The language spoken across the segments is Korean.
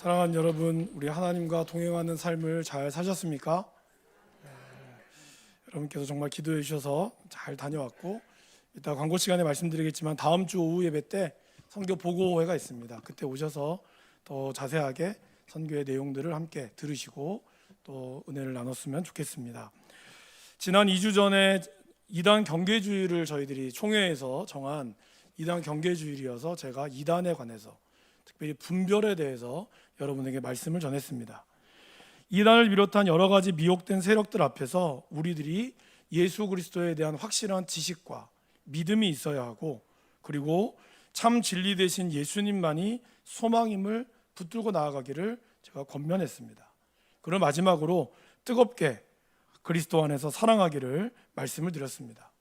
사랑하는 여러분, 우리 하나님과 동행하는 삶을 잘 사셨습니까? 여러분께서 정말 기도해 주셔서 잘 다녀왔고, 이따 광고 시간에 말씀드리겠지만 다음 주 오후 예배 때 선교 보고회가 있습니다. 그때 오셔서 더 자세하게 선교의 내용들을 함께 들으시고 또 은혜를 나눴으면 좋겠습니다. 지난 2주 전에 이단 경계주의를 저희들이 총회에서 정한 이단 경계주의여서 제가 이단에 관해서 특별히 분별에 대해서 여러분에게 말씀을 전했습니다. 이단을 비롯한 여러 가지 미혹된 세력들 앞에서 우리들이 예수 그리스도에 대한 확실한 지식과 믿음이 있어야 하고, 그리고 참 진리 되신 예수님만이 소망임을 붙들고 나아가기를 제가 권면했습니다. 그리고 마지막으로 뜨겁게 그리스도 안에서 사랑하기를 말씀을 드렸습니다.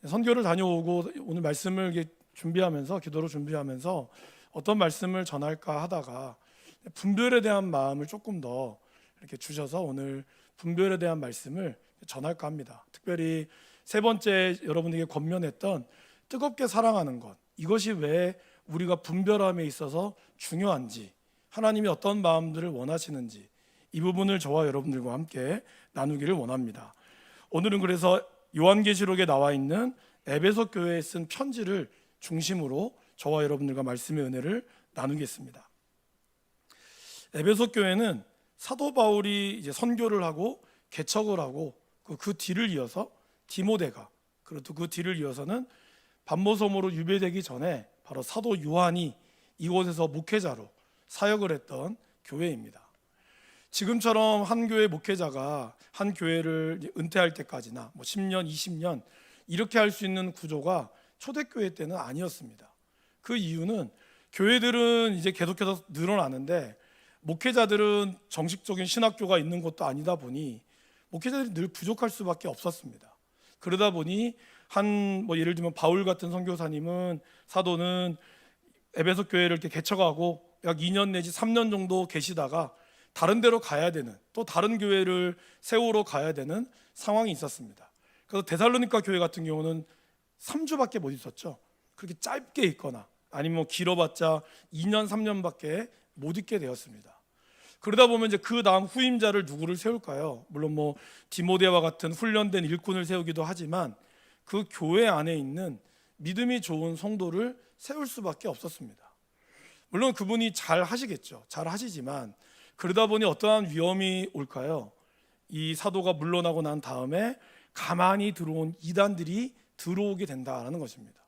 선교를 다녀오고 오늘 말씀을 준비하면서, 기도로 준비하면서 어떤 말씀을 전할까 하다가 분별에 대한 마음을 조금 더 이렇게 주셔서 오늘 분별에 대한 말씀을 전할까 합니다. 특별히 세 번째 여러분에게 권면했던 뜨겁게 사랑하는 것, 이것이 왜 우리가 분별함에 있어서 중요한지, 하나님이 어떤 마음들을 원하시는지, 이 부분을 저와 여러분들과 함께 나누기를 원합니다. 오늘은 그래서 요한계시록에 나와 있는 에베소 교회에 쓴 편지를 중심으로 저와 여러분들과 말씀의 은혜를 나누겠습니다. 에베소 교회는 사도 바울이 이제 선교를 하고 개척을 하고 그 뒤를 이어서 디모데가, 그리고 또 그 뒤를 이어서는 반모섬으로 유배되기 전에 바로 사도 요한이 이곳에서 목회자로 사역을 했던 교회입니다. 지금처럼 한 교회 목회자가 한 교회를 은퇴할 때까지나 10년, 20년 이렇게 할 수 있는 구조가 초대교회 때는 아니었습니다. 그 이유는 교회들은 이제 계속해서 늘어나는데 목회자들은 정식적인 신학교가 있는 것도 아니다 보니 목회자들이 늘 부족할 수밖에 없었습니다. 그러다 보니 예를 들면 바울 같은 선교사님은, 사도는 에베소 교회를 이렇게 개척하고 약 2년 내지 3년 정도 계시다가 다른 데로 가야 되는, 또 다른 교회를 세우러 가야 되는 상황이 있었습니다. 그래서 데살로니가 교회 같은 경우는 3주밖에 못 있었죠. 그렇게 짧게 있거나 아니면 길어봤자 2년 3년밖에 못 있게 되었습니다. 그러다 보면 이제 그 다음 후임자를 누구를 세울까요? 물론 디모데와 같은 훈련된 일꾼을 세우기도 하지만 그 교회 안에 있는 믿음이 좋은 성도를 세울 수밖에 없었습니다. 물론 그분이 잘 하시겠죠. 잘 하시지만 그러다 보니 어떠한 위험이 올까요? 이 사도가 물러나고 난 다음에 가만히 들어온 이단들이 들어오게 된다는 것입니다.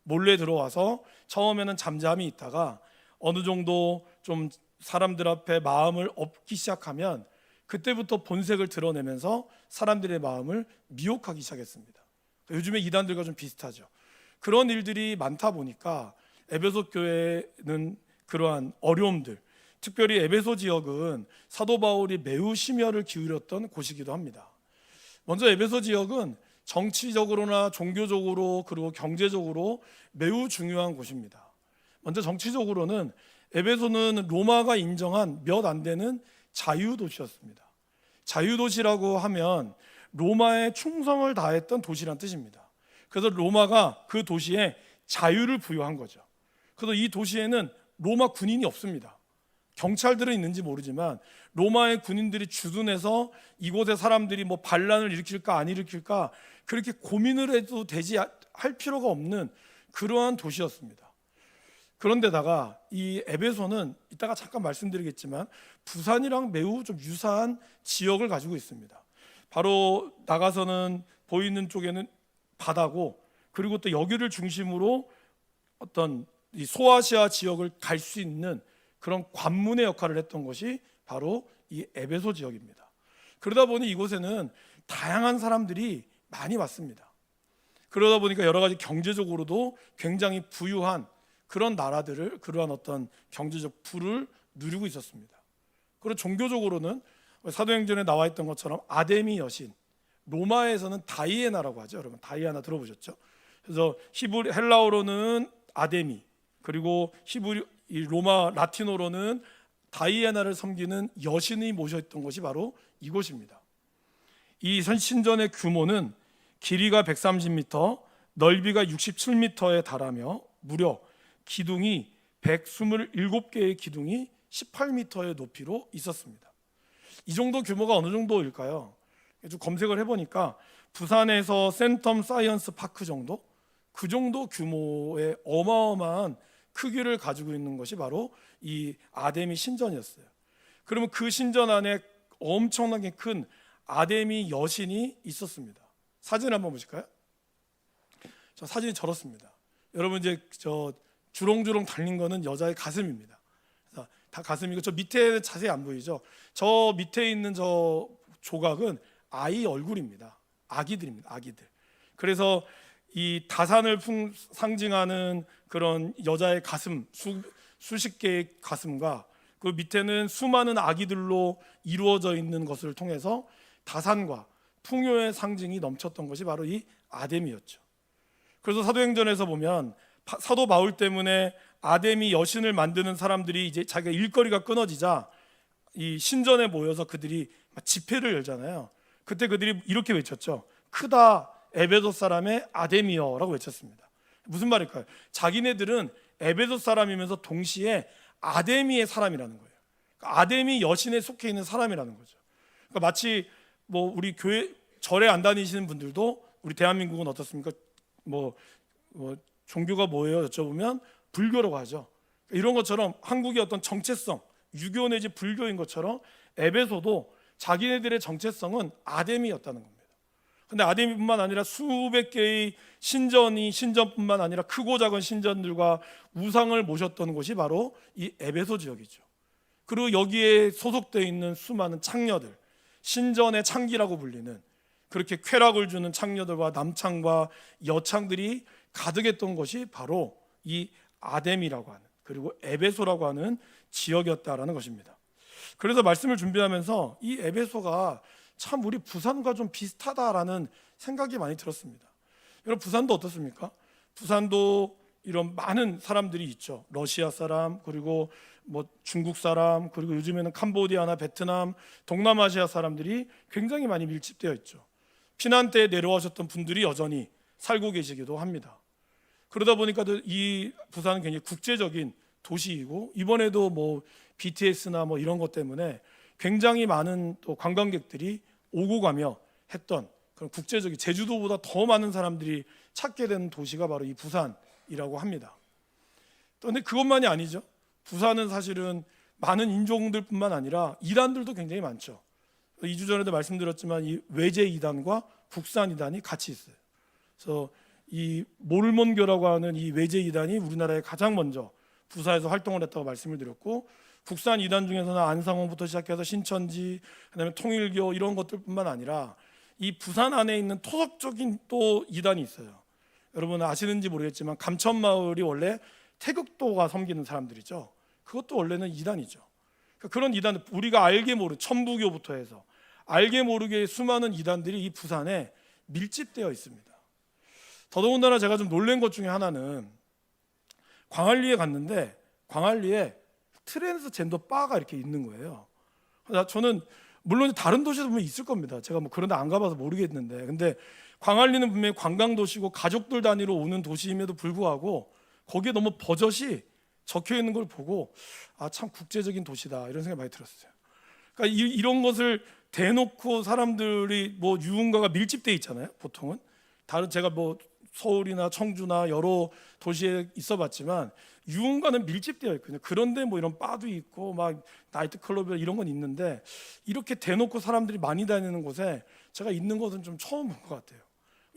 몰래 들어와서 처음에는 잠잠히 있다가 어느 정도 좀 사람들 앞에 마음을 업기 시작하면 그때부터 본색을 드러내면서 사람들의 마음을 미혹하기 시작했습니다. 요즘에 이단들과 좀 비슷하죠. 그런 일들이 많다 보니까 에베소 교회는 그러한 어려움들, 특별히 에베소 지역은 사도 바울이 매우 심혈을 기울였던 곳이기도 합니다. 먼저 에베소 지역은 정치적으로나 종교적으로 그리고 경제적으로 매우 중요한 곳입니다. 먼저 정치적으로는 에베소는 로마가 인정한 몇 안 되는 자유도시였습니다. 자유도시라고 하면 로마에 충성을 다했던 도시란 뜻입니다. 그래서 로마가 그 도시에 자유를 부여한 거죠. 그래서 이 도시에는 로마 군인이 없습니다. 경찰들은 있는지 모르지만 로마의 군인들이 주둔해서 이곳의 사람들이 반란을 일으킬까 안 일으킬까 그렇게 고민을 해도 되지 할 필요가 없는 그러한 도시였습니다. 그런데다가 이 에베소는 이따가 잠깐 말씀드리겠지만 부산이랑 매우 좀 유사한 지역을 가지고 있습니다. 바로 나가서는 보이는 쪽에는 바다고, 그리고 또 여기를 중심으로 어떤 이 소아시아 지역을 갈 수 있는 그런 관문의 역할을 했던 것이 바로 이 에베소 지역입니다. 그러다 보니 이곳에는 다양한 사람들이 많이 왔습니다. 그러다 보니까 여러 가지 경제적으로도 굉장히 부유한 그런 나라들을, 그러한 어떤 경제적 부를 누리고 있었습니다. 그리고 종교적으로는 사도행전에 나와 있던 것처럼 아데미 여신, 로마에서는 다이애나라고 하죠. 여러분 다이애나 들어보셨죠? 그래서 헬라어로는 아데미, 그리고 로마 라틴어로는 다이애나를 섬기는 여신이 모셔있던 곳이 바로 이곳입니다. 이 신전의 규모는 길이가 130m, 넓이가 67m에 달하며 무려 기둥이 127개의 기둥이 18m의 높이로 있었습니다. 이 정도 규모가 어느 정도일까요? 좀 검색을 해보니까 부산에서 센텀 사이언스 파크 정도, 그 정도 규모의 어마어마한 크기를 가지고 있는 것이 바로 이 아데미 신전이었어요. 그러면 그 신전 안에 엄청나게 큰 아데미 여신이 있었습니다. 사진 한번 보실까요? 저 사진이 저렇습니다. 여러분 이제 저 주렁주렁 달린 거는 여자의 가슴입니다. 다 가슴이고, 저 밑에 자세히 안 보이죠? 저 밑에 있는 저 조각은 아이 얼굴입니다. 아기들입니다. 아기들. 그래서 이 다산을 상징하는 그런 여자의 가슴, 수십 개의 가슴과 그 밑에는 수많은 아기들로 이루어져 있는 것을 통해서 다산과 풍요의 상징이 넘쳤던 것이 바로 이 아데미였죠. 그래서 사도행전에서 보면 사도 바울 때문에 아데미 여신을 만드는 사람들이 이제 자기가 일거리가 끊어지자 이 신전에 모여서 그들이 집회를 열잖아요. 그때 그들이 이렇게 외쳤죠. 크다 에베소 사람의 아데미여라고 외쳤습니다. 무슨 말일까요? 자기네들은 에베소 사람이면서 동시에 아데미의 사람이라는 거예요. 그러니까 아데미 여신에 속해 있는 사람이라는 거죠. 그러니까 마치 뭐 우리 교회 절에 안 다니시는 분들도 우리 대한민국은 어떻습니까? 뭐 종교가 뭐예요? 여쭤보면 불교라고 하죠. 이런 것처럼 한국의 어떤 정체성, 유교 내지 불교인 것처럼 에베소도 자기네들의 정체성은 아데미였다는 겁니다. 근데 아데미뿐만 아니라 수백 개의 신전뿐만 아니라 크고 작은 신전들과 우상을 모셨던 곳이 바로 이 에베소 지역이죠. 그리고 여기에 소속되어 있는 수많은 창녀들, 신전의 창기라고 불리는 그렇게 쾌락을 주는 창녀들과 남창과 여창들이 가득했던 것이 바로 이 아데미라고 하는, 그리고 에베소라고 하는 지역이었다라는 것입니다. 그래서 말씀을 준비하면서 이 에베소가 참 우리 부산과 좀 비슷하다라는 생각이 많이 들었습니다. 여러분 부산도 어떻습니까? 부산도 이런 많은 사람들이 있죠. 러시아 사람, 그리고 뭐 중국 사람, 그리고 요즘에는 캄보디아나 베트남, 동남아시아 사람들이 굉장히 많이 밀집되어 있죠. 피난 때에 내려오셨던 분들이 여전히 살고 계시기도 합니다. 그러다 보니까 이 부산은 굉장히 국제적인 도시이고, 이번에도 뭐 BTS나 뭐 이런 것 때문에 굉장히 많은 또 관광객들이 오고 가며 했던 그런 국제적인, 제주도보다 더 많은 사람들이 찾게 되는 도시가 바로 이 부산이라고 합니다. 그런데 그것만이 아니죠. 부산은 사실은 많은 인종들뿐만 아니라 이단들도 굉장히 많죠. 2주 전에도 말씀드렸지만 이 외제 이단과 국산 이단이 같이 있어요. 그래서 이 모르몬교라고 하는 이 외제 이단이 우리나라에 가장 먼저 부사에서 활동을 했다고 말씀을 드렸고, 국산 이단 중에서는 안상홍부터 시작해서 신천지, 그다음에 통일교 이런 것들뿐만 아니라 이 부산 안에 있는 토속적인 또 이단이 있어요. 여러분 아시는지 모르겠지만 감천마을이 원래 태극도가 섬기는 사람들이죠. 그것도 원래는 이단이죠. 그런 이단, 우리가 알게 모르 천부교부터 해서 알게 모르게 수많은 이단들이 이 부산에 밀집되어 있습니다. 더더군다나 제가 좀 놀란 것 중에 하나는 광안리에 갔는데 광안리에 트랜스젠더 바가 이렇게 있는 거예요. 저는 물론 다른 도시도 보면 있을 겁니다. 제가 뭐 그런 데 안 가봐서 모르겠는데, 근데 광안리는 분명히 관광 도시고 가족들 단위로 오는 도시임에도 불구하고 거기에 너무 버젓이 적혀 있는 걸 보고 참 국제적인 도시다 이런 생각이 많이 들었어요. 그러니까 이런 것을 대놓고 사람들이 뭐 유흥가가 밀집돼 있잖아요. 보통은 다른, 제가 뭐 서울이나 청주나 여러 도시에 있어봤지만 유흥가는 밀집되어 있거든요. 그런데 뭐 이런 바도 있고 막 나이트클럽 이런 건 있는데 이렇게 대놓고 사람들이 많이 다니는 곳에 제가 있는 것은 좀 처음 본 것 같아요.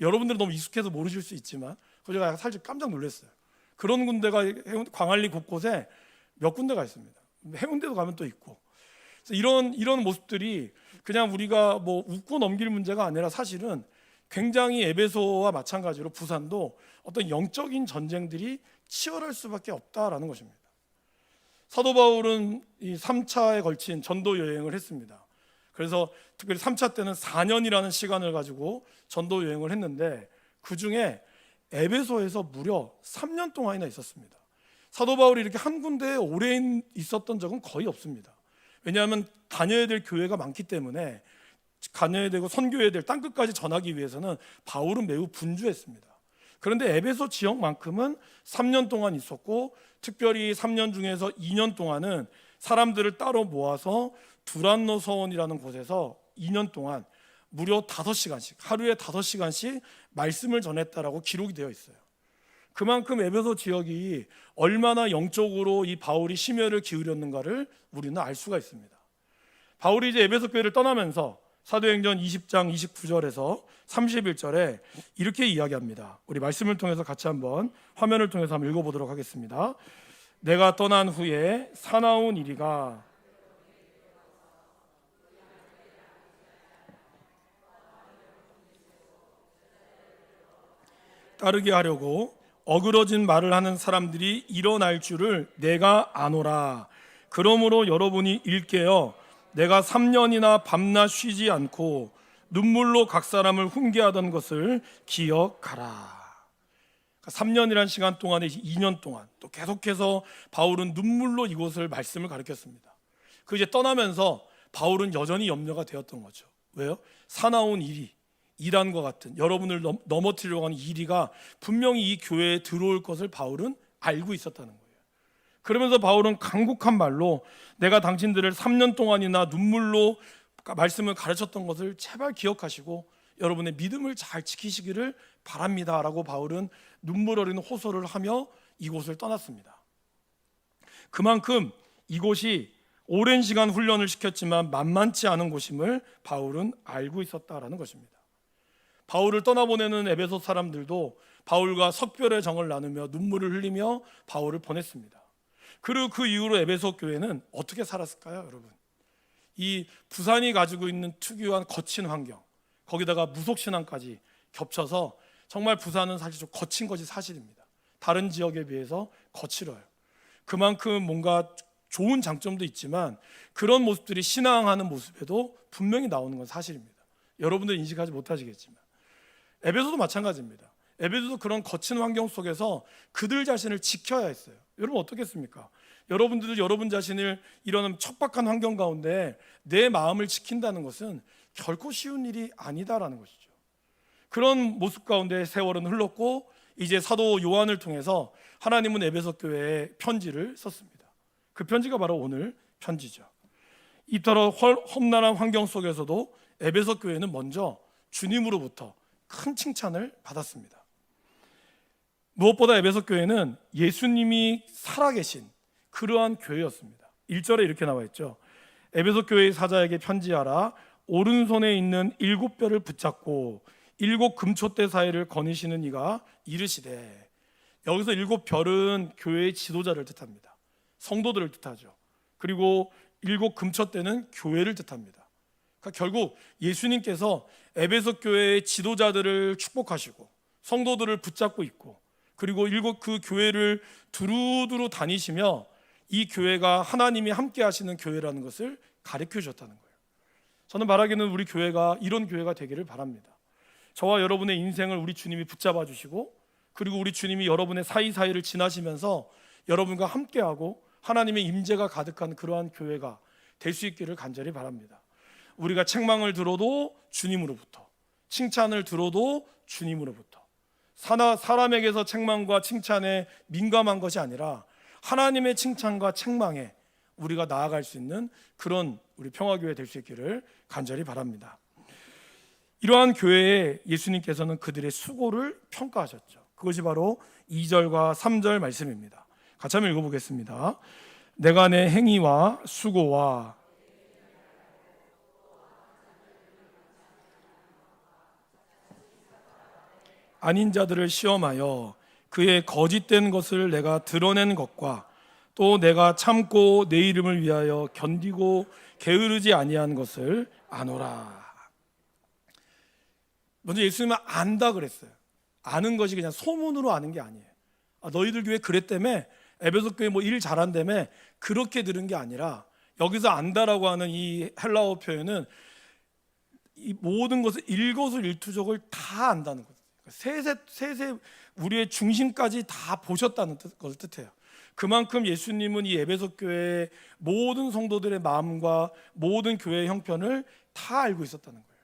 여러분들은 너무 익숙해서 모르실 수 있지만 제가 사실 깜짝 놀랐어요. 그런 군데가 광안리 곳곳에 몇 군데가 있습니다. 해운대도 가면 또 있고. 그래서 이런 모습들이 그냥 우리가 뭐 웃고 넘길 문제가 아니라 사실은 굉장히 에베소와 마찬가지로 부산도 어떤 영적인 전쟁들이 치열할 수밖에 없다라는 것입니다. 사도 바울은 이 3차에 걸친 전도 여행을 했습니다. 그래서 특별히 3차 때는 4년이라는 시간을 가지고 전도 여행을 했는데 그 중에 에베소에서 무려 3년 동안이나 있었습니다. 사도 바울이 이렇게 한 군데에 오래 있었던 적은 거의 없습니다. 왜냐하면 다녀야 될 교회가 많기 때문에 다녀야 되고 선교해야 될 땅끝까지 전하기 위해서는 바울은 매우 분주했습니다. 그런데 에베소 지역만큼은 3년 동안 있었고, 특별히 3년 중에서 2년 동안은 사람들을 따로 모아서 두란노 서원이라는 곳에서 2년 동안 무려 5시간씩, 하루에 5시간씩 말씀을 전했다라고 기록이 되어 있어요. 그만큼 에베소 지역이 얼마나 영적으로 이 바울이 심혈을 기울였는가를 우리는 알 수가 있습니다. 바울이 이제 에베소 교회를 떠나면서 사도행전 20장 29절에서 31절에 이렇게 이야기합니다. 우리 말씀을 통해서 같이 한번 화면을 통해서 한번 읽어보도록 하겠습니다. 내가 떠난 후에 사나운 이리가 따르게 하려고 어그러진 말을 하는 사람들이 일어날 줄을 내가 아노라. 그러므로 여러분이 일깨어 내가 3년이나 밤낮 쉬지 않고 눈물로 각 사람을 훈계하던 것을 기억하라. 3년이라는 시간 동안에 2년 동안 또 계속해서 바울은 눈물로 이곳을 말씀을 가르쳤습니다. 그 이제 떠나면서 바울은 여전히 염려가 되었던 거죠. 왜요? 사나운 이란과 같은 여러분을 넘어뜨리려고 하는 이리가 분명히 이 교회에 들어올 것을 바울은 알고 있었다는 거예요. 그러면서 바울은 간곡한 말로 내가 당신들을 3년 동안이나 눈물로 말씀을 가르쳤던 것을 제발 기억하시고 여러분의 믿음을 잘 지키시기를 바랍니다 라고 바울은 눈물 어린 호소를 하며 이곳을 떠났습니다. 그만큼 이곳이 오랜 시간 훈련을 시켰지만 만만치 않은 곳임을 바울은 알고 있었다라는 것입니다. 바울을 떠나보내는 에베소 사람들도 바울과 석별의 정을 나누며 눈물을 흘리며 바울을 보냈습니다. 그리고 그 이후로 에베소 교회는 어떻게 살았을까요, 여러분? 이 부산이 가지고 있는 특유한 거친 환경, 거기다가 무속신앙까지 겹쳐서 정말 부산은 사실 좀 거친 것이 사실입니다. 다른 지역에 비해서 거칠어요. 그만큼 뭔가 좋은 장점도 있지만 그런 모습들이 신앙하는 모습에도 분명히 나오는 건 사실입니다. 여러분들 인식하지 못하시겠지만 에베소도 마찬가지입니다. 에베소도 그런 거친 환경 속에서 그들 자신을 지켜야 했어요. 여러분 어떻겠습니까? 여러분들도 여러분 자신을 이런 척박한 환경 가운데 내 마음을 지킨다는 것은 결코 쉬운 일이 아니다라는 것이죠. 그런 모습 가운데 세월은 흘렀고 이제 사도 요한을 통해서 하나님은 에베소 교회에 편지를 썼습니다. 그 편지가 바로 오늘 편지죠. 이토록 험난한 환경 속에서도 에베소 교회는 먼저 주님으로부터 큰 칭찬을 받았습니다. 무엇보다 에베소 교회는 예수님이 살아계신 그러한 교회였습니다. 1절에 이렇게 나와 있죠. 에베소 교회의 사자에게 편지하라. 오른손에 있는 7뼈를 붙잡고 7 금초대 사이를 거니시는 이가 이르시되, 여기서 7별은 교회의 지도자를 뜻합니다. 성도들을 뜻하죠. 그리고 7 금초대는 교회를 뜻합니다. 그러니까 결국 예수님께서 에베소 교회의 지도자들을 축복하시고 성도들을 붙잡고 있고 그리고 7 그 교회를 두루두루 다니시며 이 교회가 하나님이 함께 하시는 교회라는 것을 가르쳐 주셨다는 거예요. 저는 바라기는 우리 교회가 이런 교회가 되기를 바랍니다. 저와 여러분의 인생을 우리 주님이 붙잡아 주시고 그리고 우리 주님이 여러분의 사이사이를 지나시면서 여러분과 함께하고 하나님의 임재가 가득한 그러한 교회가 될 수 있기를 간절히 바랍니다. 우리가 책망을 들어도 주님으로부터, 칭찬을 들어도 주님으로부터, 사람에게서 책망과 칭찬에 민감한 것이 아니라 하나님의 칭찬과 책망에 우리가 나아갈 수 있는 그런 우리 평화교회 될 수 있기를 간절히 바랍니다. 이러한 교회에 예수님께서는 그들의 수고를 평가하셨죠. 그것이 바로 2절과 3절 말씀입니다. 같이 한번 읽어보겠습니다. 내가 내 행위와 수고와 아닌 자들을 시험하여 그의 거짓된 것을 내가 드러낸 것과 또 내가 참고 내 이름을 위하여 견디고 게으르지 아니한 것을 아노라. 먼저 예수님은 안다 그랬어요. 아는 것이 그냥 소문으로 아는 게 아니에요. 너희들 교회 그랬다며, 에베소 교회 뭐 일 잘한다며, 그렇게 들은 게 아니라 여기서 안다라고 하는 이 헬라어 표현은 이 모든 것을 일거수일투족을 다 안다는 거예요. 세세 우리의 중심까지 다 보셨다는 것을 뜻해요. 그만큼 예수님은 이 에베소 교회의 모든 성도들의 마음과 모든 교회의 형편을 다 알고 있었다는 거예요.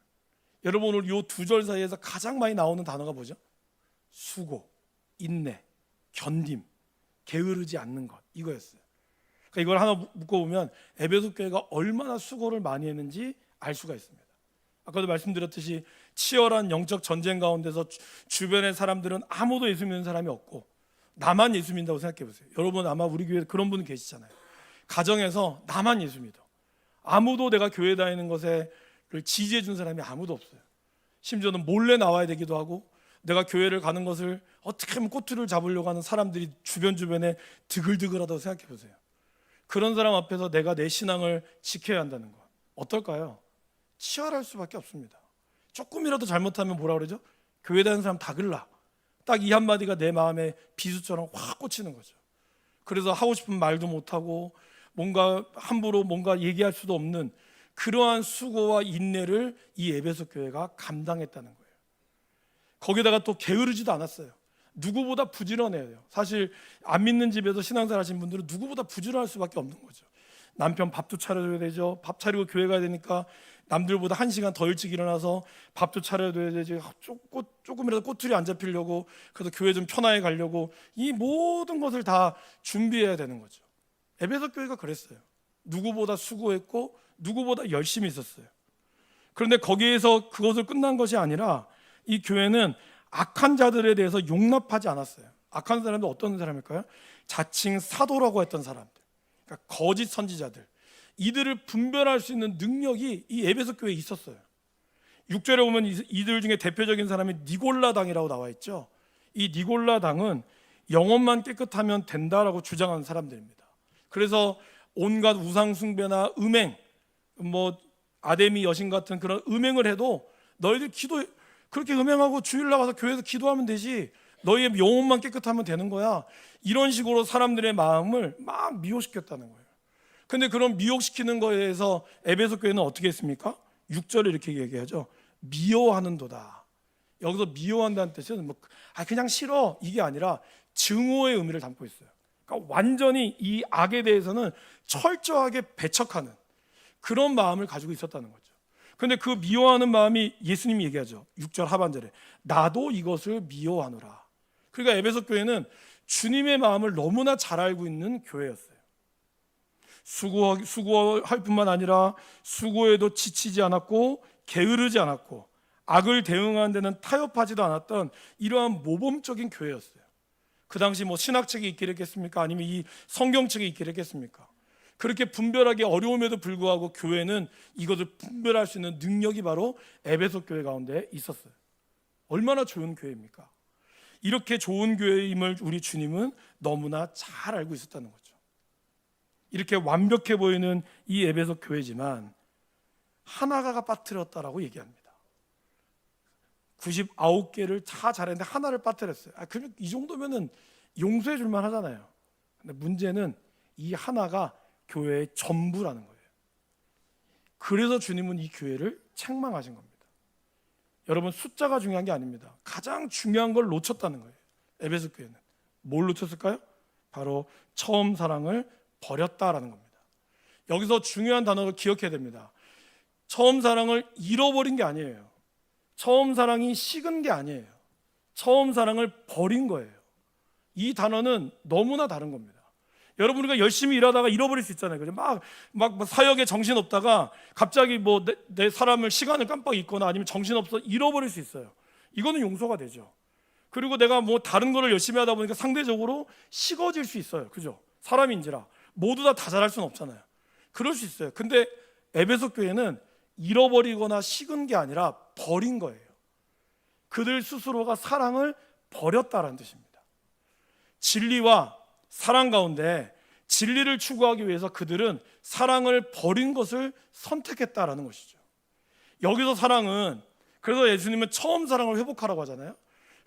여러분 오늘 이 2절 사이에서 가장 많이 나오는 단어가 뭐죠? 수고, 인내, 견딤, 게으르지 않는 것, 이거였어요. 그러니까 이걸 하나 묶어보면 에베소 교회가 얼마나 수고를 많이 했는지 알 수가 있습니다. 아까도 말씀드렸듯이 치열한 영적 전쟁 가운데서 주변의 사람들은 아무도 예수 믿는 사람이 없고 나만 예수 믿는다고 생각해 보세요. 여러분 아마 우리 교회에 그런 분 계시잖아요. 가정에서 나만 예수 믿어. 아무도 내가 교회 다니는 것에 지지해 준 사람이 아무도 없어요. 심지어는 몰래 나와야 되기도 하고 내가 교회를 가는 것을 어떻게 하면 꼬투리를 잡으려고 하는 사람들이 주변에 드글드글하다고 생각해 보세요. 그런 사람 앞에서 내가 내 신앙을 지켜야 한다는 것 어떨까요? 치열할 수밖에 없습니다. 조금이라도 잘못하면 뭐라 그러죠? 교회 다니는 사람 다 글라. 딱 이 한마디가 내 마음에 비수처럼 확 꽂히는 거죠. 그래서 하고 싶은 말도 못하고 뭔가 함부로 뭔가 얘기할 수도 없는 그러한 수고와 인내를 이 에베소 교회가 감당했다는 거예요. 거기다가 또 게으르지도 않았어요. 누구보다 부지런해요. 사실 안 믿는 집에서 신앙생활 하신 분들은 누구보다 부지런할 수밖에 없는 거죠. 남편 밥도 차려줘야 되죠. 밥 차리고 교회 가야 되니까 남들보다 1시간 더 일찍 일어나서 밥도 차려야 되지. 조금이라도 꼬투리 안 잡히려고, 그래서 교회 좀 편하게 가려고 이 모든 것을 다 준비해야 되는 거죠. 에베소 교회가 그랬어요. 누구보다 수고했고 누구보다 열심히 있었어요. 그런데 거기에서 그것을 끝난 것이 아니라 이 교회는 악한 자들에 대해서 용납하지 않았어요. 악한 사람들 어떤 사람일까요? 자칭 사도라고 했던 사람들, 그러니까 거짓 선지자들, 이들을 분별할 수 있는 능력이 이 에베소 교회에 있었어요. 6절에 보면 이들 중에 대표적인 사람이 니골라 당이라고 나와 있죠. 이 니골라 당은 영혼만 깨끗하면 된다라고 주장하는 사람들입니다. 그래서 온갖 우상 숭배나 음행, 아데미 여신 같은 그런 음행을 해도 너희들 기도 그렇게 음행하고 주일 나가서 교회에서 기도하면 되지, 너희의 영혼만 깨끗하면 되는 거야. 이런 식으로 사람들의 마음을 막 미혹시켰다는 거예요. 근데 그런 미혹시키는 거에 대해서 에베소 교회는 어떻게 했습니까? 6절에 이렇게 얘기하죠. 미워하는도다. 여기서 미워한다는 뜻은 그냥 싫어 이게 아니라 증오의 의미를 담고 있어요. 그러니까 완전히 이 악에 대해서는 철저하게 배척하는 그런 마음을 가지고 있었다는 거죠. 그런데 그 미워하는 마음이 예수님이 얘기하죠. 6절 하반절에 나도 이것을 미워하노라. 그러니까 에베소 교회는 주님의 마음을 너무나 잘 알고 있는 교회였어요. 수고할 뿐만 아니라 수고에도 지치지 않았고 게으르지 않았고 악을 대응하는 데는 타협하지도 않았던 이러한 모범적인 교회였어요. 그 당시 신학책이 있기를 했겠습니까? 아니면 이 성경책이 있기를 했겠습니까? 그렇게 분별하기 어려움에도 불구하고 교회는 이것을 분별할 수 있는 능력이 바로 에베소 교회 가운데 있었어요. 얼마나 좋은 교회입니까? 이렇게 좋은 교회임을 우리 주님은 너무나 잘 알고 있었다는 거죠. 이렇게 완벽해 보이는 이 에베소 교회지만 하나가 빠뜨렸다라고 얘기합니다. 99개를 다 잘했는데 하나를 빠뜨렸어요. 그러면 이 정도면은 용서해 줄만 하잖아요. 근데 문제는 이 하나가 교회의 전부라는 거예요. 그래서 주님은 이 교회를 책망하신 겁니다. 여러분, 숫자가 중요한 게 아닙니다. 가장 중요한 걸 놓쳤다는 거예요. 에베소 교회는 뭘 놓쳤을까요? 바로 처음 사랑을 버렸다라는 겁니다. 여기서 중요한 단어를 기억해야 됩니다. 처음 사랑을 잃어버린 게 아니에요. 처음 사랑이 식은 게 아니에요. 처음 사랑을 버린 거예요. 이 단어는 너무나 다른 겁니다. 여러분, 우리가 열심히 일하다가 잃어버릴 수 있잖아요. 그죠? 막 사역에 정신 없다가 갑자기 내 사람을 시간을 깜빡 잊거나 아니면 정신 없어 잃어버릴 수 있어요. 이거는 용서가 되죠. 그리고 내가 다른 거를 열심히 하다 보니까 상대적으로 식어질 수 있어요. 그죠? 사람인지라 모두 다 잘할 수는 없잖아요. 그럴 수 있어요. 근데 에베소 교회는 잃어버리거나 식은 게 아니라 버린 거예요. 그들 스스로가 사랑을 버렸다라는 뜻입니다. 진리와 사랑 가운데 진리를 추구하기 위해서 그들은 사랑을 버린 것을 선택했다라는 것이죠. 여기서 사랑은, 그래서 예수님은 처음 사랑을 회복하라고 하잖아요.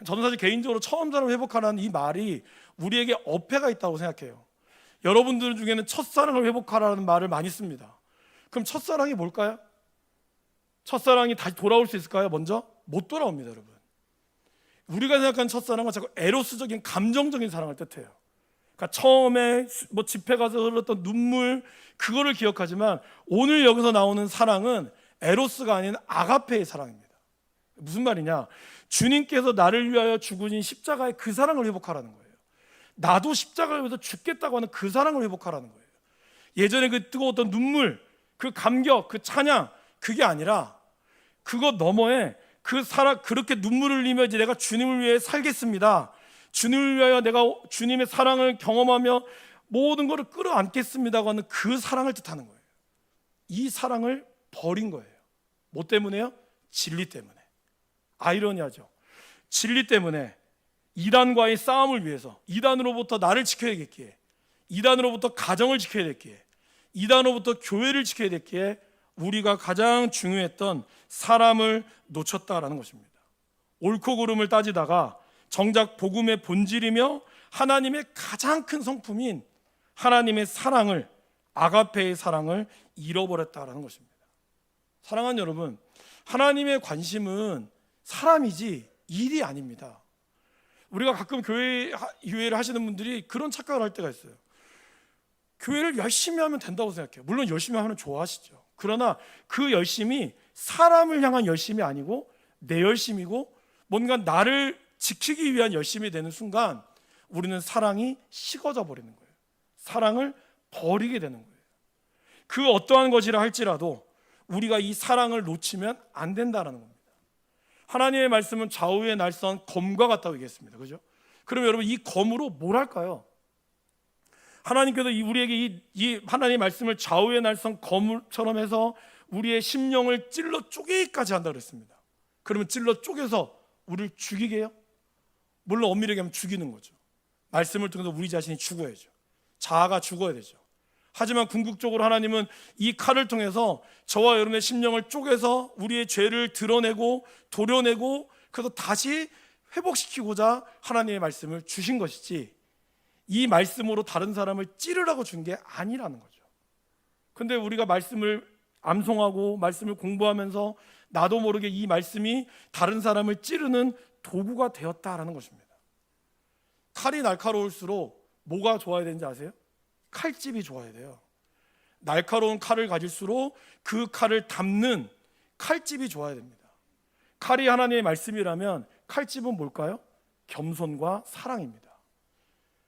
저는 사실 개인적으로 처음 사랑을 회복하라는 이 말이 우리에게 어폐가 있다고 생각해요. 여러분들 중에는 첫사랑을 회복하라는 말을 많이 씁니다. 그럼 첫사랑이 뭘까요? 첫사랑이 다시 돌아올 수 있을까요? 먼저 못 돌아옵니다, 여러분. 우리가 생각하는 첫사랑은 자꾸 에로스적인 감정적인 사랑을 뜻해요. 그러니까 처음에 집회 가서 흘렀던 눈물, 그거를 기억하지만 오늘 여기서 나오는 사랑은 에로스가 아닌 아가페의 사랑입니다. 무슨 말이냐? 주님께서 나를 위하여 죽으신 십자가의 그 사랑을 회복하라는 거예요. 나도 십자가를 위해서 죽겠다고 하는 그 사랑을 회복하라는 거예요. 예전에 그 뜨거웠던 눈물, 그 감격, 그 찬양, 그게 아니라 그것 너머에 그렇게 눈물을 흘리며 이제 내가 주님을 위해 살겠습니다. 주님을 위하여 내가 주님의 사랑을 경험하며 모든 것을 끌어안겠습니다고 하는 그 사랑을 뜻하는 거예요. 이 사랑을 버린 거예요. 뭐 때문에요? 진리 때문에. 아이러니하죠. 진리 때문에 이단과의 싸움을 위해서, 이단으로부터 나를 지켜야겠기에, 이단으로부터 가정을 지켜야 됐기에, 이단으로부터 교회를 지켜야 됐기에 우리가 가장 중요했던 사람을 놓쳤다라는 것입니다. 옳고 그름을 따지다가 정작 복음의 본질이며 하나님의 가장 큰 성품인 하나님의 사랑을, 아가페의 사랑을 잃어버렸다라는 것입니다. 사랑하는 여러분, 하나님의 관심은 사람이지 일이 아닙니다. 우리가 가끔 교회를 하시는 분들이 그런 착각을 할 때가 있어요. 교회를 열심히 하면 된다고 생각해요. 물론 열심히 하면 좋아하시죠. 그러나 그 열심이 사람을 향한 열심이 아니고 내 열심이고 뭔가 나를 지키기 위한 열심이 되는 순간 우리는 사랑이 식어져 버리는 거예요. 사랑을 버리게 되는 거예요. 그 어떠한 것이라 할지라도 우리가 이 사랑을 놓치면 안 된다는 겁니다. 하나님의 말씀은 좌우의 날선 검과 같다고 얘기했습니다. 그죠? 그럼 여러분, 이 검으로 뭘 할까요? 하나님께서 우리에게 이 하나님의 말씀을 좌우의 날선 검처럼 해서 우리의 심령을 찔러 쪼개기까지 한다고 그랬습니다. 그러면 찔러 쪼개서 우리를 죽이게요? 물론 엄밀히 얘기하면 죽이는 거죠. 말씀을 통해서 우리 자신이 죽어야죠. 자아가 죽어야 되죠. 하지만 궁극적으로 하나님은 이 칼을 통해서 저와 여러분의 심령을 쪼개서 우리의 죄를 드러내고 도려내고 그래서 다시 회복시키고자 하나님의 말씀을 주신 것이지, 이 말씀으로 다른 사람을 찌르라고 준 게 아니라는 거죠. 근데 우리가 말씀을 암송하고 말씀을 공부하면서 나도 모르게 이 말씀이 다른 사람을 찌르는 도구가 되었다라는 것입니다. 칼이 날카로울수록 뭐가 좋아야 되는지 아세요? 칼집이 좋아야 돼요. 날카로운 칼을 가질수록 그 칼을 담는 칼집이 좋아야 됩니다. 칼이 하나님의 말씀이라면 칼집은 뭘까요? 겸손과 사랑입니다.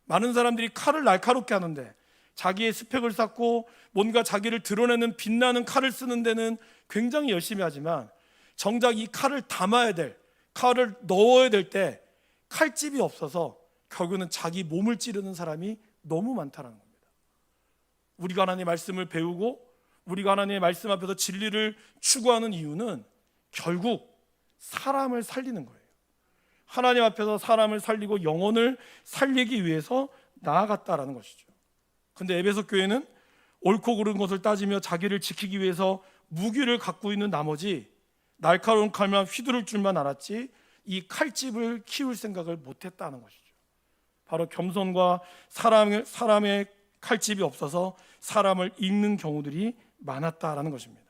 많은 사람들이 칼을 날카롭게 하는데 자기의 스펙을 쌓고 뭔가 자기를 드러내는 빛나는 칼을 쓰는 데는 굉장히 열심히 하지만 정작 이 칼을 담아야 될, 칼을 넣어야 될 때 칼집이 없어서 결국은 자기 몸을 찌르는 사람이 너무 많다는 겁니다. 우리가 하나님의 말씀을 배우고 우리가 하나님의 말씀 앞에서 진리를 추구하는 이유는 결국 사람을 살리는 거예요. 하나님 앞에서 사람을 살리고 영혼을 살리기 위해서 나아갔다라는 것이죠. 근데 에베소 교회는 옳고 그른 것을 따지며 자기를 지키기 위해서 무기를 갖고 있는 나머지 날카로운 칼만 휘두를 줄만 알았지 이 칼집을 키울 생각을 못했다는 것이죠. 바로 겸손과 사람의 칼집이 없어서 사람을 읽는 경우들이 많았다라는 것입니다.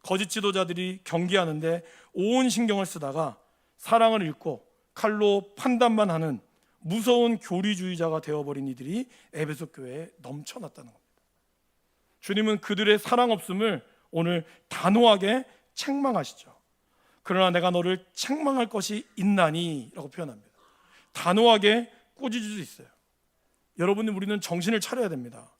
거짓 지도자들이 경계하는데 온 신경을 쓰다가 사랑을 잃고 칼로 판단만 하는 무서운 교리주의자가 되어버린 이들이 에베소 교회에 넘쳐났다는 겁니다. 주님은 그들의 사랑 없음을 오늘 단호하게 책망하시죠. 그러나 내가 너를 책망할 것이 있나니 라고 표현합니다. 단호하게 꾸짖을 수 있어요. 여러분, 우리는 정신을 차려야 됩니다.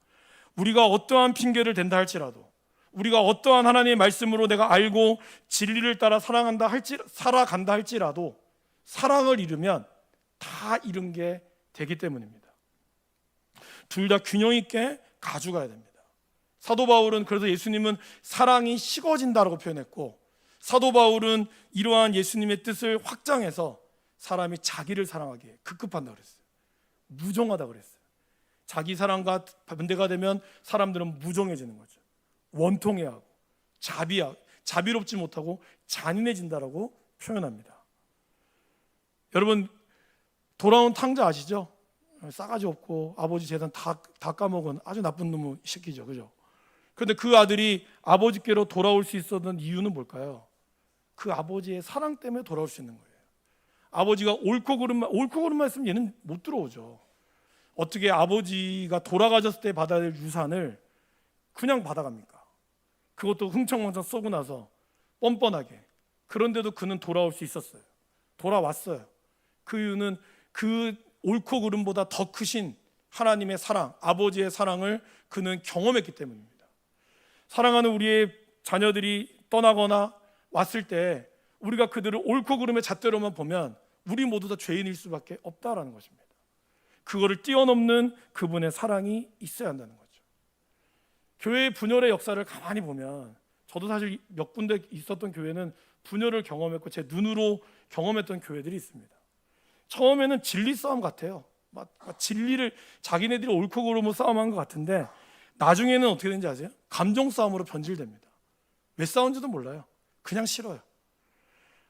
우리가 어떠한 핑계를 댄다 할지라도, 우리가 어떠한 하나님의 말씀으로 내가 알고 진리를 따라 살아간다 할지라도 사랑을 잃으면 다 잃은 게 되기 때문입니다. 둘 다 균형 있게 가져가야 됩니다. 사도 바울은 그래서 예수님은 사랑이 식어진다라고 표현했고, 사도 바울은 이러한 예수님의 뜻을 확장해서 사람이 자기를 사랑하기에 급급한다 그랬어요. 무정하다 그랬어요. 자기 사랑과 반대가 되면 사람들은 무정해지는 거죠. 원통해하고 자비롭지 못하고 잔인해진다라고 표현합니다. 여러분, 돌아온 탕자 아시죠? 싸가지 없고 아버지 재산 다 까먹은 아주 나쁜 놈의 새끼죠. 그죠? 그런데 그 아들이 아버지께로 돌아올 수 있었던 이유는 뭘까요? 그 아버지의 사랑 때문에 돌아올 수 있는 거예요. 아버지가 옳고 그름만 했으면 얘는 못 들어오죠. 어떻게 아버지가 돌아가셨을 때 받아야 될 유산을 그냥 받아갑니까? 그것도 흥청망청 쏘고 나서 뻔뻔하게. 그런데도 그는 돌아올 수 있었어요. 돌아왔어요. 그 이유는 그 옳고 그름보다 더 크신 하나님의 사랑, 아버지의 사랑을 그는 경험했기 때문입니다. 사랑하는 우리의 자녀들이 떠나거나 왔을 때 우리가 그들을 옳고 그름의 잣대로만 보면 우리 모두 다 죄인일 수밖에 없다라는 것입니다. 그거를 뛰어넘는 그분의 사랑이 있어야 한다는 거죠. 교회의 분열의 역사를 가만히 보면, 저도 사실 몇 군데 있었던 교회는 분열을 경험했고 제 눈으로 경험했던 교회들이 있습니다. 처음에는 진리 싸움 같아요. 막 진리를 자기네들이 옳고 그름으로 싸움한 것 같은데 나중에는 어떻게 되는지 아세요? 감정 싸움으로 변질됩니다. 왜 싸운지도 몰라요. 그냥 싫어요.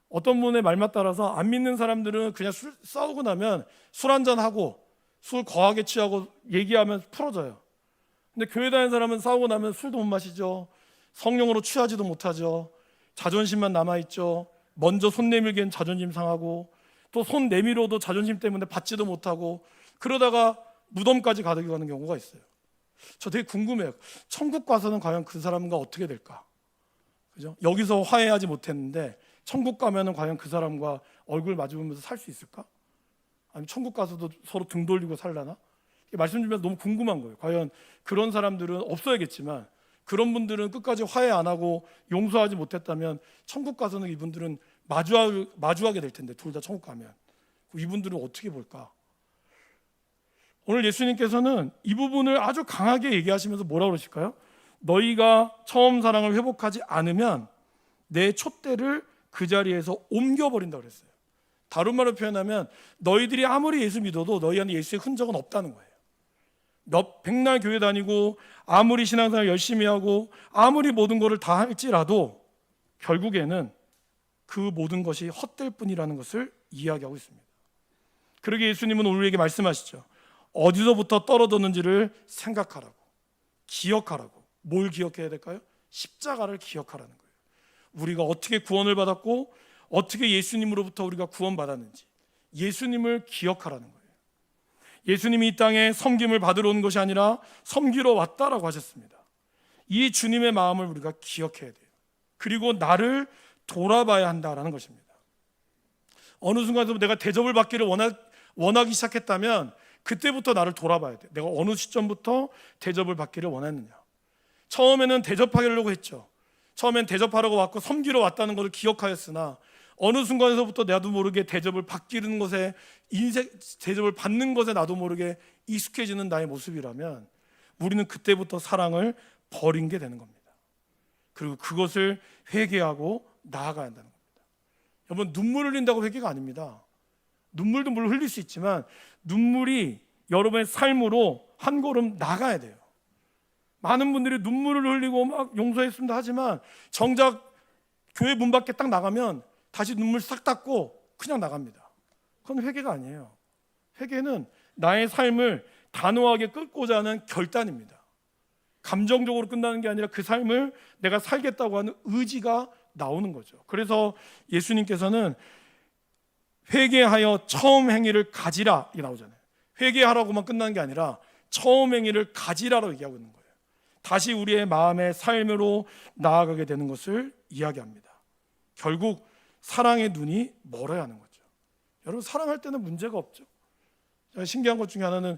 어떤 분의 말만 따라서 안 믿는 사람들은 그냥 싸우고 나면 술 한잔하고 술 거하게 취하고 얘기하면 풀어져요. 근데 교회 다니는 사람은 싸우고 나면 술도 못 마시죠. 성령으로 취하지도 못하죠. 자존심만 남아있죠. 먼저 손 내밀기엔 자존심 상하고 또 손 내밀어도 자존심 때문에 받지도 못하고 그러다가 무덤까지 가는 경우가 있어요. 저 되게 궁금해요. 천국 가서는 과연 그 사람과 어떻게 될까? 그죠? 여기서 화해하지 못했는데 천국 가면은 과연 그 사람과 얼굴 마주보면서 살 수 있을까? 아니면 천국 가서도 서로 등 돌리고 살라나? 말씀 주면서 너무 궁금한 거예요. 과연 그런 사람들은 없어야겠지만 그런 분들은 끝까지 화해 안 하고 용서하지 못했다면 천국 가서는 이분들은 마주하게 될 텐데, 둘 다 천국 가면 이분들은 어떻게 볼까? 오늘 예수님께서는 이 부분을 아주 강하게 얘기하시면서 뭐라고 그러실까요? 너희가 처음 사랑을 회복하지 않으면 내 촛대를 그 자리에서 옮겨버린다고 그랬어요. 다른 말로 표현하면 너희들이 아무리 예수 믿어도 너희 안에 예수의 흔적은 없다는 거예요. 백날 교회 다니고 아무리 신앙생활 열심히 하고 아무리 모든 것을 다 할지라도 결국에는 그 모든 것이 헛될 뿐이라는 것을 이야기하고 있습니다. 그러게 예수님은 우리에게 말씀하시죠. 어디서부터 떨어졌는지를 생각하라고, 기억하라고. 뭘 기억해야 될까요? 십자가를 기억하라는 거예요. 우리가 어떻게 구원을 받았고 어떻게 예수님으로부터 우리가 구원받았는지 예수님을 기억하라는 거예요. 예수님이 이 땅에 섬김을 받으러 온 것이 아니라 섬기러 왔다라고 하셨습니다. 이 주님의 마음을 우리가 기억해야 돼요. 그리고 나를 돌아봐야 한다라는 것입니다. 어느 순간부터 내가 대접을 받기를 원하기 시작했다면 그때부터 나를 돌아봐야 돼요. 내가 어느 시점부터 대접을 받기를 원했느냐. 처음에는 대접하려고 했죠. 처음엔 대접하려고 왔고 섬기러 왔다는 것을 기억하였으나 어느 순간에서부터 나도 모르게 대접을 받기는 것에 대접을 받는 것에 나도 모르게 익숙해지는 나의 모습이라면 우리는 그때부터 사랑을 버린 게 되는 겁니다. 그리고 그것을 회개하고 나아가야 한다는 겁니다. 여러분, 눈물 흘린다고 회개가 아닙니다. 눈물도 물론 흘릴 수 있지만 눈물이 여러분의 삶으로 한 걸음 나가야 돼요. 많은 분들이 눈물을 흘리고 막 용서했습니다 하지만 정작 교회 문 밖에 딱 나가면 다시 눈물 싹 닦고 그냥 나갑니다. 그건 회개가 아니에요. 회개는 나의 삶을 단호하게 끊고자 하는 결단입니다. 감정적으로 끝나는 게 아니라 그 삶을 내가 살겠다고 하는 의지가 나오는 거죠. 그래서 예수님께서는 회개하여 처음 행위를 가지라 이게 나오잖아요. 회개하라고만 끝나는 게 아니라 처음 행위를 가지라라고 얘기하고 있는 거예요. 다시 우리의 마음의 삶으로 나아가게 되는 것을 이야기합니다. 결국 사랑의 눈이 멀어야 하는 거죠. 여러분, 사랑할 때는 문제가 없죠. 제가 신기한 것 중에 하나는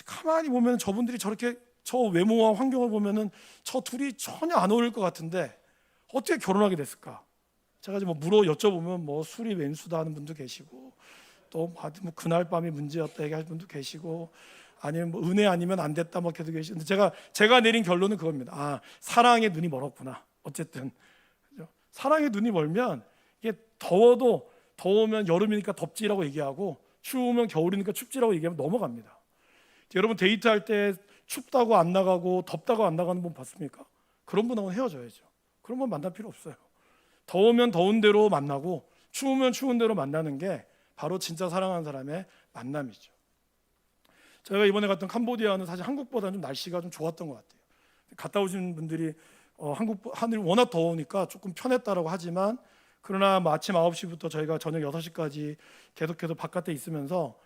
가만히 보면 저분들이 저렇게 저 외모와 환경을 보면은 저 둘이 전혀 안 어울릴 것 같은데 어떻게 결혼하게 됐을까? 제가 뭐 여쭤보면 뭐 술이 왼수다 하는 분도 계시고 또 뭐 그날 밤이 문제였다 얘기하는 분도 계시고 아니면 뭐 은혜 아니면 안 됐다 뭐 계속 계시는데 제가 내린 결론은 그겁니다. 아, 사랑의 눈이 멀었구나. 어쨌든 사랑의 눈이 멀면 이게 더우면 여름이니까 덥지라고 얘기하고 추우면 겨울이니까 춥지라고 얘기하면 넘어갑니다. 여러분, 데이트할 때 춥다고 안 나가고 덥다고 안 나가는 분 봤습니까? 그런 분하고는 헤어져야죠. 그런 분 만날 필요 없어요. 더우면 더운 대로 만나고 추우면 추운 대로 만나는 게 바로 진짜 사랑하는 사람의 만남이죠. 제가 이번에 갔던 캄보디아는 사실 한국보다는 좀 날씨가 좀 좋았던 것 같아요. 갔다 오신 분들이 한국 하늘이 워낙 더우니까 조금 편했다라고 하지만 그러나 뭐 아침 9시부터 저희가 저녁 6시까지 계속해서 바깥에 있으면서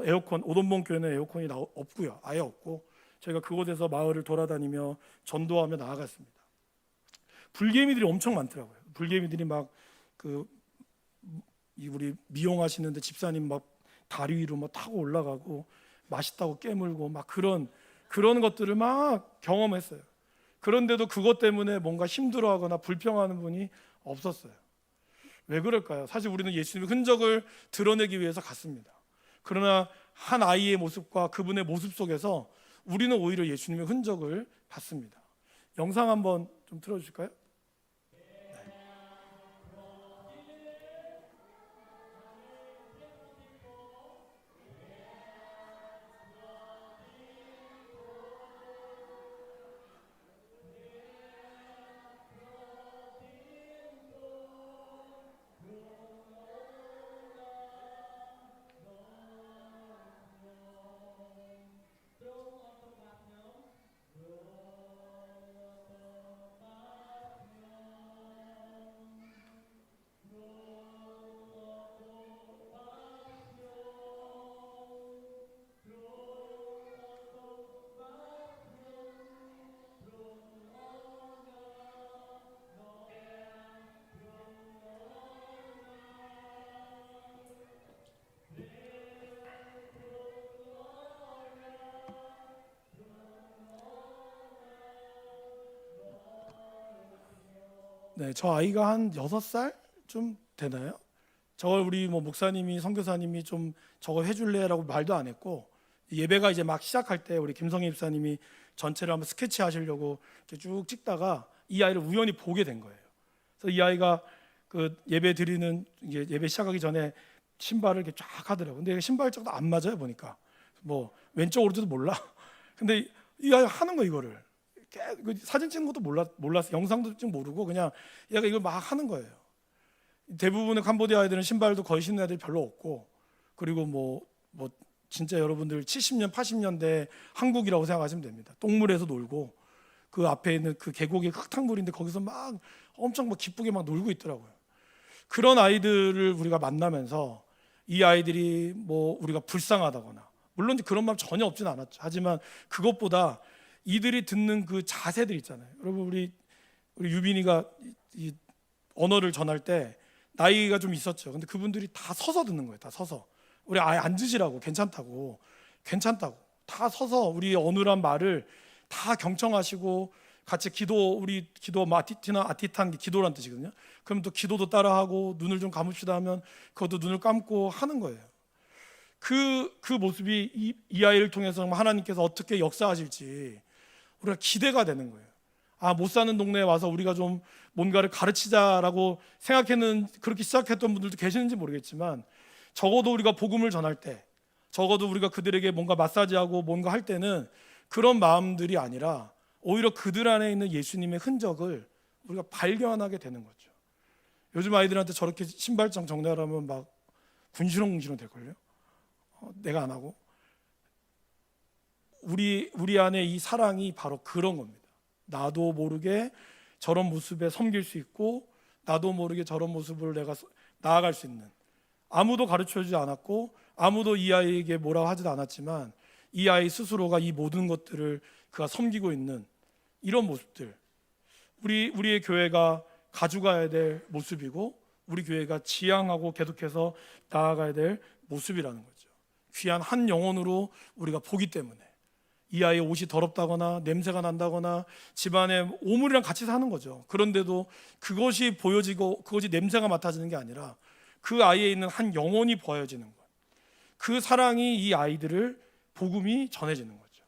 에어컨, 오돈봉 교회는 에어컨이 없고요. 아예 없고 저희가 그곳에서 마을을 돌아다니며 전도하며 나아갔습니다. 불개미들이 엄청 많더라고요. 불개미들이 막 우리 미용하시는데 집사님 막 다리 위로 막 타고 올라가고 맛있다고 깨물고 막 그런 것들을 막 경험했어요. 그런데도 그것 때문에 뭔가 힘들어하거나 불평하는 분이 없었어요. 왜 그럴까요? 사실 우리는 예수님의 흔적을 드러내기 위해서 갔습니다. 그러나 한 아이의 모습과 그분의 모습 속에서 우리는 오히려 예수님의 흔적을 봤습니다. 영상 한번 좀 틀어주실까요? 네, 저 아이가 한 6살 좀 되나요? 저걸 우리 뭐 목사님이 선교사님이 좀 저거 해줄래라고 말도 안 했고, 예배가 이제 막 시작할 때 우리 김성희 집사님이 전체를 한번 스케치 하시려고 이렇게 쭉 찍다가 이 아이를 우연히 보게 된 거예요. 그래서 이 아이가 그 예배 드리는 이게 예배 시작하기 전에 신발을 이렇게 쫙 하더라고요. 근데 신발짝도 안 맞아요 보니까. 뭐 왼쪽 오른쪽도 몰라. 근데 이 아이 하는 거 이거를 사진 찍는 것도 몰랐어. 영상도 좀 모르고 그냥 얘가 이걸 막 하는 거예요. 대부분의 캄보디아 아이들은 신발도 거의 신는 애들이 별로 없고, 그리고 뭐 진짜 여러분들 70년 80년대 한국이라고 생각하시면 됩니다. 똥물에서 놀고 그 앞에 있는 그 계곡이 흙탕물인데 거기서 막 엄청 막 기쁘게 막 놀고 있더라고요. 그런 아이들을 우리가 만나면서 이 아이들이 뭐 우리가 불쌍하다거나, 물론 그런 마음 전혀 없진 않았죠. 하지만 그것보다 이들이 듣는 그 자세들 있잖아요. 여러분 우리 유빈이가 이 언어를 전할 때 나이가 좀 있었죠. 근데 그분들이 다 서서 듣는 거예요. 다 서서. 우리 아예 앉으시라고, 괜찮다고 다 서서 우리 어눌한 말을 다 경청하시고 같이 우리 기도 아티탄 기도란 뜻이거든요. 그럼 또 기도도 따라하고 눈을 좀 감읍시다 하면 그것도 눈을 감고 하는 거예요. 그 모습이 이 아이를 통해서 하나님께서 어떻게 역사하실지 우리가 기대가 되는 거예요. 못 사는 동네에 와서 우리가 좀 뭔가를 가르치자라고 생각했는, 그렇게 시작했던 분들도 계시는지 모르겠지만, 적어도 우리가 복음을 전할 때, 적어도 우리가 그들에게 뭔가 마사지하고 뭔가 할 때는 그런 마음들이 아니라 오히려 그들 안에 있는 예수님의 흔적을 우리가 발견하게 되는 거죠. 요즘 아이들한테 저렇게 신발장 정리하라면 막 군시렁군시렁 될걸요. 내가 안 하고. 우리 안에 이 사랑이 바로 그런 겁니다. 나도 모르게 저런 모습에 섬길 수 있고, 나도 모르게 저런 모습을 내가 나아갈 수 있는, 아무도 가르쳐주지 않았고 아무도 이 아이에게 뭐라고 하지도 않았지만 이 아이 스스로가 이 모든 것들을 그가 섬기고 있는 이런 모습들, 우리의 교회가 가져가야 될 모습이고 우리 교회가 지향하고 계속해서 나아가야 될 모습이라는 거죠. 귀한 한 영혼으로 우리가 보기 때문에 이 아이의 옷이 더럽다거나 냄새가 난다거나 집안에 오물이랑 같이 사는 거죠. 그런데도 그것이 보여지고 그것이 냄새가 맡아지는 게 아니라 그 아이에 있는 한 영혼이 보여지는 것, 그 사랑이 이 아이들을 복음이 전해지는 거죠.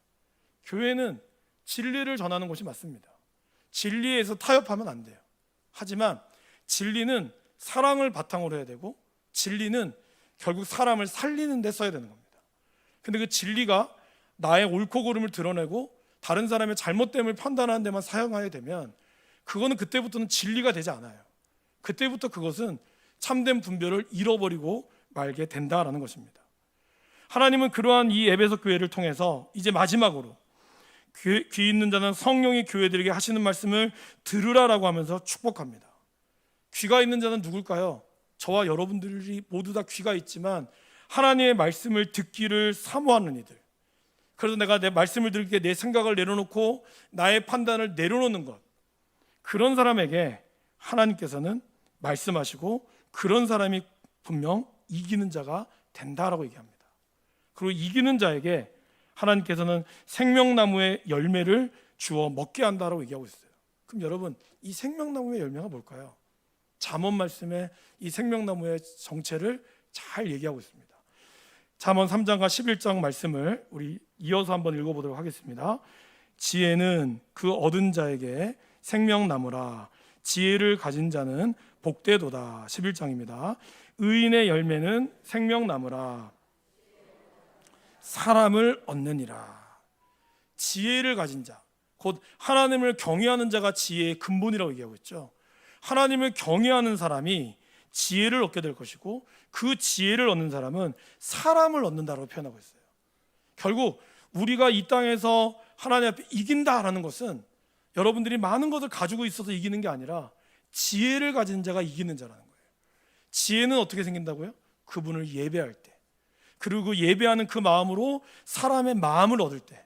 교회는 진리를 전하는 곳이 맞습니다. 진리에서 타협하면 안 돼요. 하지만 진리는 사랑을 바탕으로 해야 되고, 진리는 결국 사람을 살리는 데 써야 되는 겁니다. 근데 그 진리가 나의 옳고 그름을 드러내고 다른 사람의 잘못됨을 판단하는 데만 사용하게 되면 그거는 그때부터는 진리가 되지 않아요. 그때부터 그것은 참된 분별을 잃어버리고 말게 된다라는 것입니다. 하나님은 그러한 이 에베소 교회를 통해서 이제 마지막으로 귀 있는 자는 성령이 교회들에게 하시는 말씀을 들으라라고 하면서 축복합니다. 귀가 있는 자는 누굴까요? 저와 여러분들이 모두 다 귀가 있지만 하나님의 말씀을 듣기를 사모하는 이들, 그래서 내가 내 말씀을 들을 때 내 생각을 내려놓고 나의 판단을 내려놓는 것, 그런 사람에게 하나님께서는 말씀하시고 그런 사람이 분명 이기는 자가 된다라고 얘기합니다. 그리고 이기는 자에게 하나님께서는 생명나무의 열매를 주어 먹게 한다라고 얘기하고 있어요. 그럼 여러분, 이 생명나무의 열매가 뭘까요? 잠언 말씀에 이 생명나무의 정체를 잘 얘기하고 있습니다. 잠언 3장과 11장 말씀을 우리 이어서 한번 읽어보도록 하겠습니다. 지혜는 그 얻은 자에게 생명나무라. 지혜를 가진 자는 복되도다. 11장입니다. 의인의 열매는 생명나무라. 사람을 얻느니라. 지혜를 가진 자, 곧 하나님을 경외하는 자가 지혜의 근본이라고 얘기하고 있죠. 하나님을 경외하는 사람이 지혜를 얻게 될 것이고, 그 지혜를 얻는 사람은 사람을 얻는다고 표현하고 있어요. 결국 우리가 이 땅에서 하나님 앞에 이긴다라는 것은 여러분들이 많은 것을 가지고 있어서 이기는 게 아니라 지혜를 가진 자가 이기는 자라는 거예요. 지혜는 어떻게 생긴다고요? 그분을 예배할 때, 그리고 예배하는 그 마음으로 사람의 마음을 얻을 때,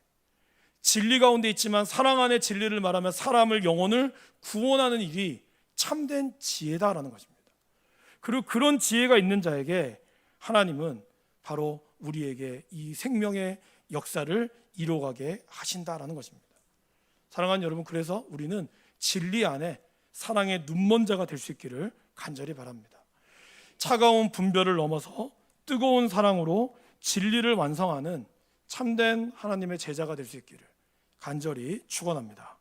진리 가운데 있지만 사랑 안에 진리를 말하며 사람을, 영혼을 구원하는 일이 참된 지혜다라는 것입니다. 그리고 그런 지혜가 있는 자에게 하나님은 바로 우리에게 이 생명의 역사를 이루어가게 하신다라는 것입니다. 사랑하는 여러분, 그래서 우리는 진리 안에 사랑의 눈먼 자가 될 수 있기를 간절히 바랍니다. 차가운 분별을 넘어서 뜨거운 사랑으로 진리를 완성하는 참된 하나님의 제자가 될 수 있기를 간절히 축원합니다.